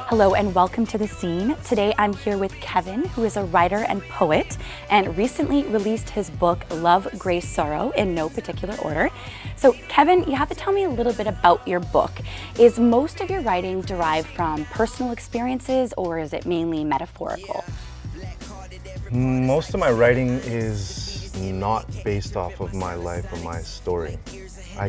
Hello and welcome to The Scene. Today I'm here with Kevin, who is a writer and poet, and recently released his book, Love, Grace, Sorrow, in no particular order. So Kevin, you have to tell me a little bit about your book. Is most of your writing derived from personal experiences, or is it mainly metaphorical? Most of my writing is not based off of my life or my story. I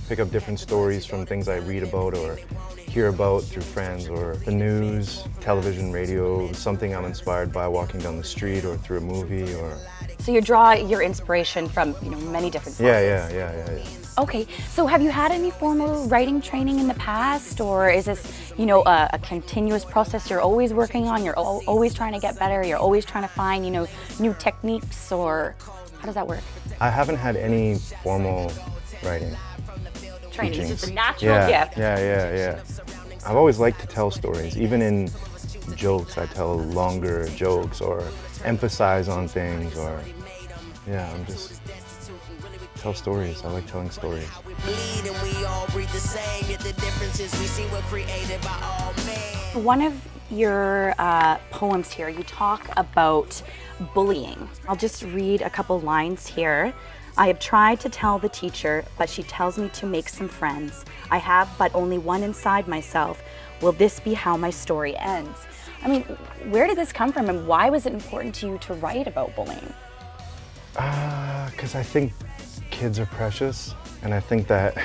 pick up different stories from things I read about or hear about through friends or the news, television, radio, something I'm inspired by walking down the street or through a movie or... So you draw your inspiration from, many different sources. Yeah. Okay, so have you had any formal writing training in the past, or is this, a continuous process you're always working on, you're always trying to get better, you're always trying to find, new techniques, or how does that work? I haven't had any formal writing. Training, it's just a natural gift. Yeah. I've always liked to tell stories. Even in jokes, I tell longer jokes or emphasize on things or, tell stories. I like telling stories. One of your poems here, you talk about bullying. I'll just read a couple lines here. I have tried to tell the teacher, but she tells me to make some friends. I have but only one inside myself. Will this be how my story ends? I mean, where did this come from, and why was it important to you to write about bullying? Because I think kids are precious, and I think that,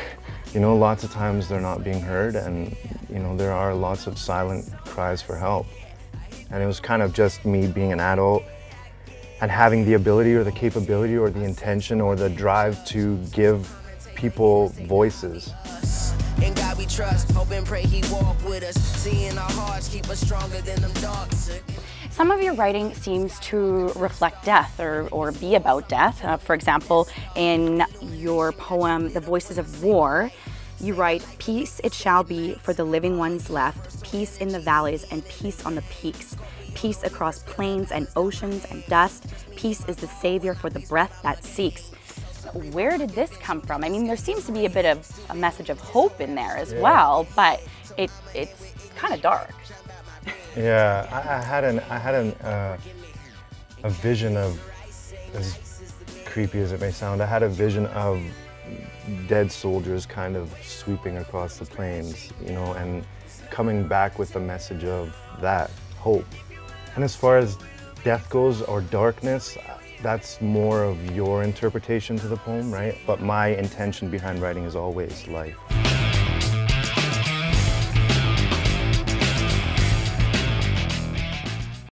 lots of times they're not being heard, and, there are lots of silent cries for help. And it was kind of just me being an adult and having the ability or the capability or the intention or the drive to give people voices. In God we trust, hope and pray He walk with us, seeing our hearts keep us stronger than them dogs. Some of your writing seems to reflect death or be about death. For example, in your poem, The Voices of War, you write, "Peace it shall be for the living ones left, peace in the valleys and peace on the peaks. Peace across plains and oceans and dust. Peace is the savior for the breath that seeks." Where did this come from? I mean, there seems to be a bit of a message of hope in there as well, but it's kind of dark. Yeah, I had a vision of, as creepy as it may sound, I had a vision of dead soldiers kind of sweeping across the plains, and coming back with a message of that, hope. And as far as death goes, or darkness, that's more of your interpretation to the poem, right? But my intention behind writing is always life.